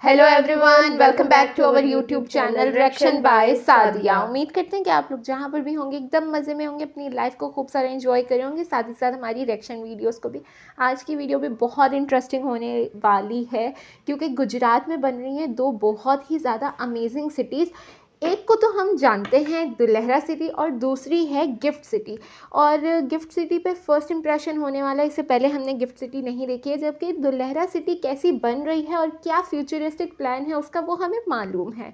Hello everyone, welcome back to our YouTube channel reaction by Sadia. उम्मीद करते हैं कि आप लोग जहाँ पर भी होंगे एकदम मज़े में होंगे, अपनी लाइफ को खूब सारा एंजॉय कर रहे होंगे, साथ ही साथ हमारी रिएक्शन वीडियोस को भी। आज की वीडियो भी बहुत इंटरेस्टिंग होने वाली है क्योंकि गुजरात में बन रही हैं दो बहुत ही ज़्यादा अमेजिंग सिटीज़। एक को तो हम जानते हैं दुल्हेरा सिटी और दूसरी है गिफ्ट सिटी। और गिफ्ट सिटी पे फर्स्ट इंप्रेशन होने वाला है, इससे पहले हमने गिफ्ट सिटी नहीं देखी है, जबकि दुल्हेरा सिटी कैसी बन रही है और क्या फ्यूचरिस्टिक प्लान है उसका वो हमें मालूम है।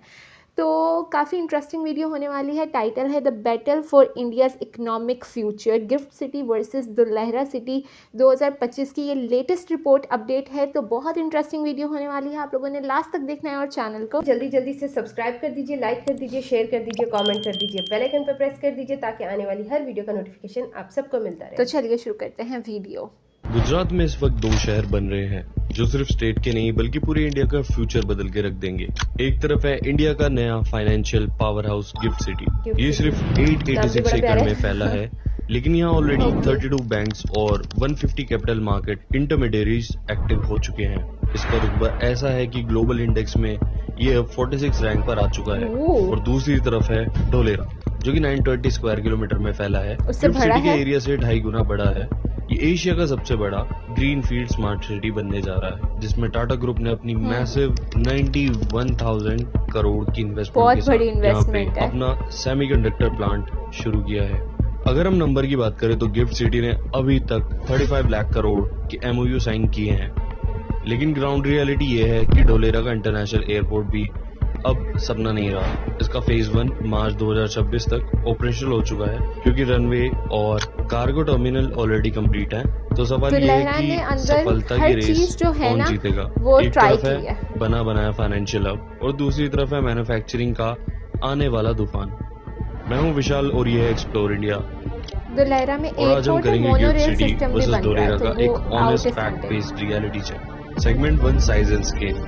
तो काफ़ी इंटरेस्टिंग वीडियो होने वाली है। टाइटल है the battle for India's economic future, gift city versus Dulhera city 2025 की ये लेटेस्ट रिपोर्ट अपडेट है। तो बहुत इंटरेस्टिंग वीडियो होने वाली है, आप लोगों ने लास्ट तक देखना है और चैनल को जल्दी जल्दी से सब्सक्राइब कर दीजिए, लाइक कर दीजिए, शेयर कर दीजिए, कमेंट कर दीजिए, बेल आइकन पर प्रेस कर दीजिए ताकि आने वाली हर वीडियो का नोटिफिकेशन आप सबको मिलता रहे। तो चलिए शुरू करते हैं वीडियो। गुजरात में इस वक्त दो शहर बन रहे हैं जो सिर्फ स्टेट के नहीं बल्कि पूरे इंडिया का फ्यूचर बदल के रख देंगे। एक तरफ है इंडिया का नया financial power house gift city. ये सिर्फ 886 एकड़ में फैला है, लेकिन यहाँ ऑलरेडी 32 बैंक्स और 150 कैपिटल मार्केट इंटरमीडियरीज एक्टिव हो चुके हैं। इसका रुतबा ऐसा है कि ग्लोबल इंडेक्स में ये अब 46 रैंक पर आ चुका है। और दूसरी तरफ है ढोलेरा जो कि 920 स्क्वायर किलोमीटर में फैला है। गिफ्ट सिटी के एरिया से 2.5 गुना बड़ा है। ये एशिया का सबसे बड़ा ग्रीन फील्ड स्मार्ट सिटी बनने जा रहा है, जिसमें टाटा ग्रुप ने अपनी मैसिव 91,000 करोड़ की इन्वेस्टमेंट के साथ यहाँ पे अपना सेमीकंडक्टर प्लांट शुरू किया है। अगर हम नंबर की बात करें तो गिफ्ट सिटी ने अभी तक 35 लाख करोड़ के MOU साइन किए हैं, लेकिन ग्राउंड रियलिटी ये है कि ढोलेरा का इंटरनेशनल एयरपोर्ट भी अब सपना नहीं रहा। इसका फेज 1 मार्च 2026 तक ऑपरेशनल हो चुका है क्योंकि रनवे और कार्गो टर्मिनल ऑलरेडी कंप्लीट है। तो सवाल ये है कि सफलता की रेस कौन जीतेगा। एक तरफ है बना बनाया फाइनेंशियल हब और दूसरी तरफ है मैन्युफैक्चरिंग का आने वाला तूफान। मैं हूँ विशाल और ये है एक्सप्लोर इंडिया। दुल्हेरा में और आज हम करेंगे गिफ्ट सिटी वर्सेस ढोलेरा का एक honest fact based reality check. Segment 1 size and scale.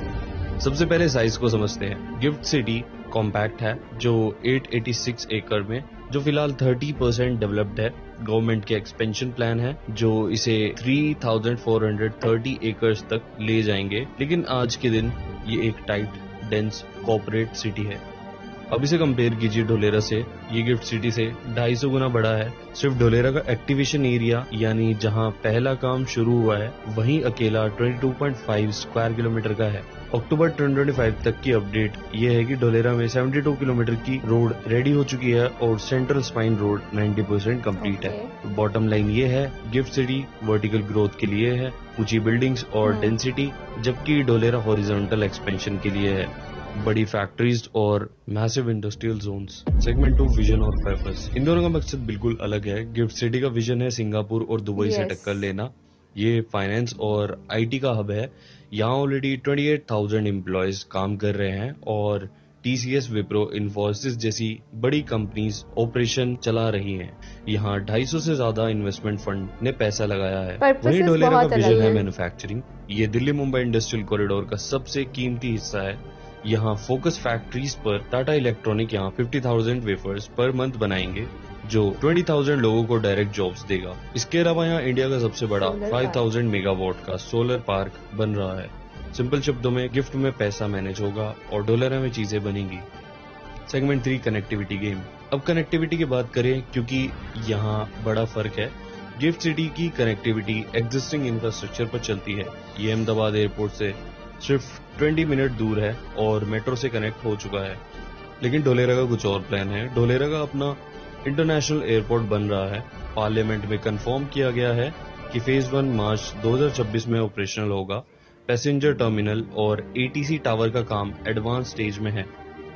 सबसे पहले साइज को समझते हैं। गिफ्ट सिटी कॉम्पैक्ट है जो 886 एकड़ में, जो फिलहाल 30% डेवलप्ड है। गवर्नमेंट के एक्सपेंशन प्लान है जो इसे 3,430 एकड़ तक ले जाएंगे, लेकिन आज के दिन ये एक टाइट डेंस कॉर्पोरेट सिटी है। अब इसे कंपेयर कीजिए ढोलेरा से। ये गिफ्ट सिटी से 250 गुना बड़ा है। सिर्फ ढोलेरा का एक्टिवेशन एरिया यानी जहां पहला काम शुरू हुआ है वहीं अकेला 22.5 स्क्वायर किलोमीटर का है। अक्टूबर 2025 तक की अपडेट ये है कि ढोलेरा में 72 किलोमीटर की रोड रेडी हो चुकी है और सेंट्रल स्पाइन रोड 90% कंप्लीट है। बॉटम लाइन ये है, गिफ्ट सिटी वर्टिकल ग्रोथ के लिए है, ऊंची बिल्डिंग्स और डेंसिटी, जबकि ढोलेरा हॉरिजॉन्टल एक्सपेंशन के लिए है, बड़ी फैक्ट्रीज और massive industrial zones. Segment 2 vision और पर्पस। इन दोनों का मकसद बिल्कुल अलग है। गिफ्ट सिटी का विजन है सिंगापुर और दुबई से टक्कर लेना। ये फाइनेंस और IT का हब है। यहाँ ऑलरेडी 28,000 एम्प्लॉयज काम कर रहे हैं और TCS, विप्रो, इन्फोसिस जैसी बड़ी कंपनीज ऑपरेशन चला रही हैं। यहाँ 250 से ज्यादा इन्वेस्टमेंट फंड ने पैसा लगाया है। वहीं ढोलेरा का विजन है मैन्युफैक्चरिंग। ये दिल्ली मुंबई इंडस्ट्रियल कॉरिडोर का सबसे कीमती हिस्सा है। यहाँ फोकस फैक्ट्रीज पर टाटा इलेक्ट्रॉनिक यहाँ 50,000 वेफर्स पर मंथ बनाएंगे जो 20,000 लोगों को डायरेक्ट जॉब्स देगा। इसके अलावा यहाँ इंडिया का सबसे बड़ा 5,000 मेगावाट का सोलर पार्क बन रहा है। सिंपल शब्दों में गिफ्ट में पैसा मैनेज होगा और ढोलेरा में चीजें बनेंगी। Segment 3 connectivity game. अब कनेक्टिविटी की बात करें क्योंकि यहाँ बड़ा फर्क है। गिफ्ट सिटी की कनेक्टिविटी एग्जिस्टिंग इंफ्रास्ट्रक्चर पर चलती है। ये अहमदाबाद एयरपोर्ट से सिर्फ 20 मिनट दूर है और मेट्रो से कनेक्ट हो चुका है, लेकिन ढोलेरा का कुछ और प्लान है। ढोलेरा का अपना इंटरनेशनल एयरपोर्ट बन रहा है। पार्लियामेंट में कंफर्म किया गया है कि फेज 1 मार्च 2026 में ऑपरेशनल होगा। पैसेंजर टर्मिनल और ATC टावर का काम एडवांस स्टेज में है।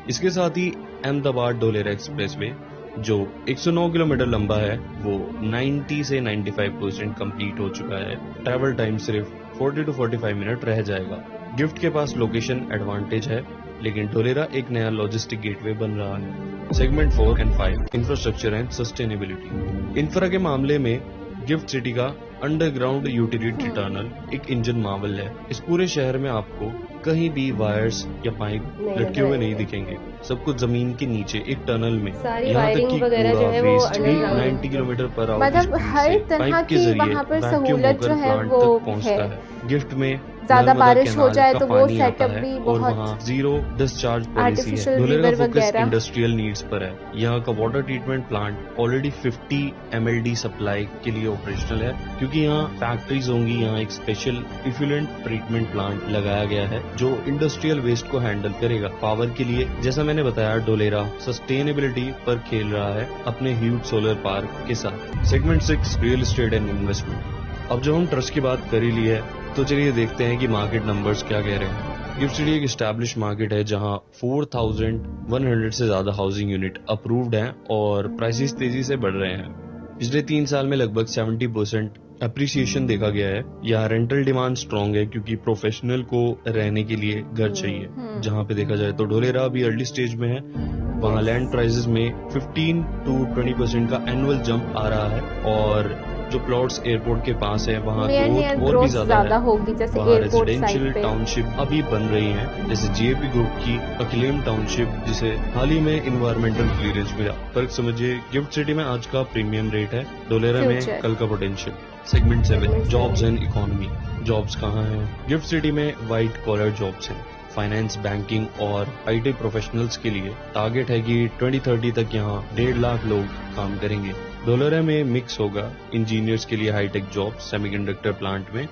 इसके साथ ही अहमदाबाद ढोलेरा एक्सप्रेसवे जो 109 किलोमीटर लंबा है वो 90 से 95% कंप्लीट हो चुका है। ट्रैवल टाइम सिर्फ 40 to 45 मिनट रह जाएगा। गिफ्ट के पास लोकेशन एडवांटेज है, लेकिन ढोलेरा एक नया लॉजिस्टिक गेटवे बन रहा है। Segment 4 and 5 infrastructure and sustainability. Infra के मामले में गिफ्ट सिटी का अंडरग्राउंड यूटिलिटी टनल एक इंजन मावल है। इस पूरे शहर में आपको कहीं भी वायर्स या पाइप लटके हुए नहीं दिखेंगे। सब कुछ जमीन के नीचे एक टनल में। यहाँ तक कि पूरा वेस्ट भी 90 किलोमीटर पर आवर मतलब हर तरह की वहाँ पर सहूलत जो है वो पहुँचता है। गिफ्ट में ज़्यादा नर्मदा बारिश हो कैनाल जाए का तो वो पानी आता सेटअप है भी और बहुत वहाँ जीरो डिस्चार्ज पॉलिसी है। आर्टिफिशियल धुलेरा रिवर का फोकस वगैरह। इंडस्ट्रियल नीड्स पर है। यहाँ का water treatment plant already 50 MLD supply के लिए ऑपरेशनल है, क्योंकि यहाँ फैक्ट्रीज होंगी। यहाँ एक स्पेशल इफ्लुएंट ट्रीटमेंट प्लांट लगाया गया है जो इंडस्ट्रियल वेस्ट को हैंडल करेगा। पावर के लिए जैसा मैंने बताया, धुलेरा सस्टेनेबिलिटी पर खेल रहा है अपने ह्यूज सोलर पार्क के साथ। Segment 6 real estate and investment. अब जब हम ट्रस्ट की बात कर ही ली है तो चलिए देखते हैं कि मार्केट नंबर्स क्या कह रहे हैं। गिफ्ट सिटी एक एस्टैब्लिश मार्केट है जहां 4100 से ज्यादा हाउसिंग यूनिट अप्रूव्ड हैं और प्राइसेस तेजी से बढ़ रहे हैं। पिछले 3 साल में लगभग 70% अप्रिसिएशन देखा गया है। यहाँ रेंटल डिमांड स्ट्रांग है क्योंकि प्रोफेशनल को रहने के लिए घर चाहिए। जहाँ पे देखा जाए तो धुलेरा अभी अर्ली स्टेज में है। वहाँ लैंड प्राइसेस में 15 to 20% का एनुअल जंप आ रहा है और जो प्लॉट्स एयरपोर्ट के पास है वहाँ ग्रोथ और भी ज्यादा होगी। जैसे वहाँ एयरपोर्ट रेजिडेंशियल साइड पे टाउनशिप अभी बन रही हैं, जैसे जेपी ग्रुप की अक्लेम टाउनशिप जिसे हाल ही में इन्वायरमेंटल क्लियरेंस मिला। फर्क समझिए, गिफ्ट सिटी में आज का प्रीमियम रेट है, धुलेरा में Future। कल का potential. Segment 7 jobs and economy. Jobs कहाँ हैं? गिफ्ट सिटी में व्हाइट कॉलर जॉब्स हैं। फाइनेंस, बैंकिंग और IT प्रोफेशनल्स के लिए टारगेट है कि 2030 तक यहाँ 1.5 लाख लोग काम करेंगे। धुलेरा में मिक्स होगा इंजीनियर्स के लिए हाईटेक जॉब सेमीकंडक्टर प्लांट में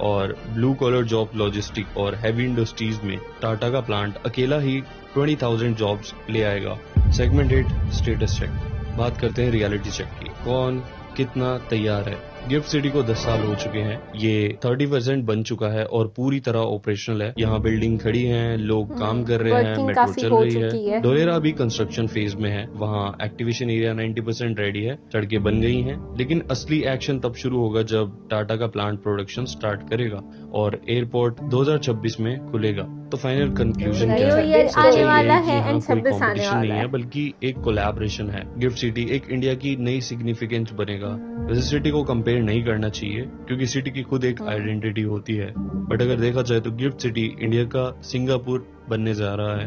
और ब्लू कॉलर जॉब लॉजिस्टिक और हैवी इंडस्ट्रीज में टाटा का प्लांट अकेला ही 20,000 जॉब्स ले आएगा। Segment 8 status check. बात करते हैं रियलिटी चेक की। कौन कितना तैयार है? गिफ्ट सिटी को 10 साल हो चुके हैं। ये 30% बन चुका है और पूरी तरह ऑपरेशनल है। यहाँ बिल्डिंग खड़ी है, लोग काम कर रहे हैं, मेट्रो चल रही है। धुलेरा अभी कंस्ट्रक्शन फेज में है। वहाँ एक्टिवेशन एरिया 90% रेडी है, सड़कें बन गई हैं, लेकिन असली एक्शन तब शुरू होगा जब टाटा का प्लांट प्रोडक्शन स्टार्ट करेगा और एयरपोर्ट 2026 में खुलेगा। तो फाइनल कंक्लूजन क्या है? आने वाला है यहाँ एंड कोई 26 आने कंपटीशन वाला नहीं है है। बल्कि एक कोलैबोरेशन है। गिफ्ट सिटी एक इंडिया की नई सिग्निफिकेंस बनेगा। वैसे सिटी को कंपेयर नहीं करना चाहिए क्योंकि सिटी की खुद एक आइडेंटिटी होती है, बट अगर देखा जाए तो गिफ्ट सिटी इंडिया का सिंगापुर बनने जा रहा है।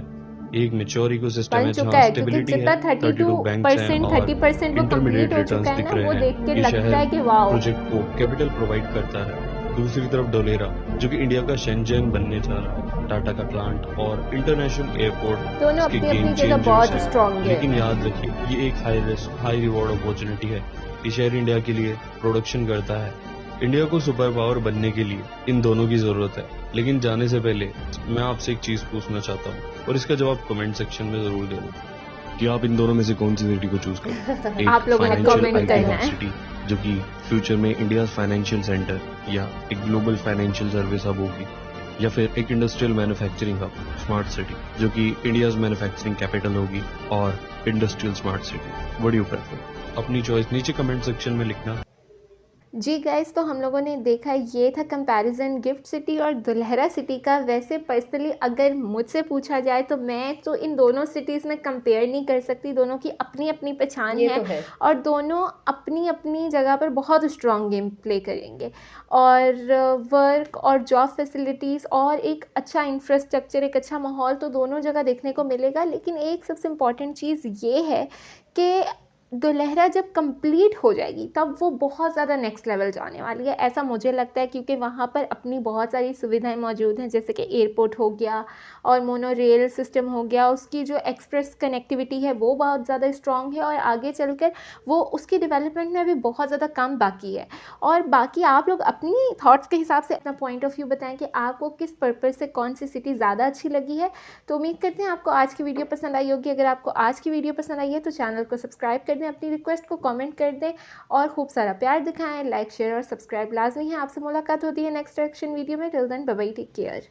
एक मैच्योर इकोसिस्टम है जहाँ स्टेबिलिटी है, 32 बैंक्स हैं और 30% वो इंटरमीडिएट कंप्लीट हो रिटर्न्स चुका है दिख ना, रहे वो हैं। देख के ये लगता शहर है कि वाओ। प्रोजेक्ट को कैपिटल प्रोवाइड करता है। दूसरी तरफ धुलेरा जो कि इंडिया का शेंजन बनने जा रहा है। टाटा का प्लांट और इंटरनेशनल एयरपोर्ट दोनों इसके अपनी अपनी गेम जगह चेंजर्स बहुत हैं। स्ट्रांग है। लेकिन याद रखिए, ये एक high risk high reward opportunity है। ये शहर इंडिया के लिए प्रोडक्शन करता है। इंडिया को सुपर पावर बनने के लिए इन दोनों की जरूरत है। लेकिन जाने से पहले मैं आपसे एक चीज पूछना चाहता हूँ और इसका जवाब कमेंट सेक्शन में जरूर देना कि आप इन दोनों में से कौन सी सिटी को चूज करें। आप लोगों ने financial comment IT करना है। सिटी जो कि फ्यूचर में इंडिया फाइनेंशियल सेंटर या एक ग्लोबल फाइनेंशियल सर्विस हब होगी, या फिर एक industrial manufacturing hub smart city जो कि इंडियाज मैन्युफैक्चरिंग कैपिटल होगी और industrial smart city. What do you prefer? अपनी चॉइस नीचे कमेंट सेक्शन में लिखना। जी गाइस, तो हम लोगों ने देखा ये था कंपैरिजन गिफ्ट सिटी और धुलेरा सिटी का। वैसे पर्सनली अगर मुझसे पूछा जाए तो मैं तो इन दोनों सिटीज़ में कंपेयर नहीं कर सकती। दोनों की अपनी अपनी पहचान है और दोनों अपनी अपनी जगह पर बहुत स्ट्रॉन्ग गेम प्ले करेंगे और वर्क और जॉब फैसिलिटीज़ और एक अच्छा इंफ्रास्ट्रक्चर, एक अच्छा माहौल तो दोनों जगह देखने को मिलेगा। लेकिन एक सबसे इम्पॉर्टेंट चीज़ ये है कि धुलेरा जब कंप्लीट हो जाएगी तब वो बहुत ज़्यादा नेक्स्ट लेवल जाने वाली है, ऐसा मुझे लगता है, क्योंकि वहाँ पर अपनी बहुत सारी सुविधाएं मौजूद हैं, जैसे कि एयरपोर्ट हो गया और मोनो रेल सिस्टम हो गया। उसकी जो एक्सप्रेस कनेक्टिविटी है वो बहुत ज़्यादा स्ट्रॉन्ग है और आगे चलकर वो उसकी डेवलपमेंट में अभी बहुत ज़्यादा काम बाकी है। और बाकी आप लोग अपनी थॉट्स के हिसाब से अपना पॉइंट ऑफ व्यू बताएं कि आपको किस पर्पज़ से कौन सी सिटी ज़्यादा अच्छी लगी है। तो उम्मीद करते हैं आपको आज की वीडियो पसंद आई होगी। अगर आपको आज की वीडियो पसंद आई है तो चैनल को सब्सक्राइब कर दें, अपनी रिक्वेस्ट को कमेंट कर दें और खूब सारा प्यार दिखाएं। लाइक, शेयर और सब्सक्राइब लाजमी है। आपसे मुलाकात होती है नेक्स्ट रिएक्शन वीडियो में। Till then bye bye, take care.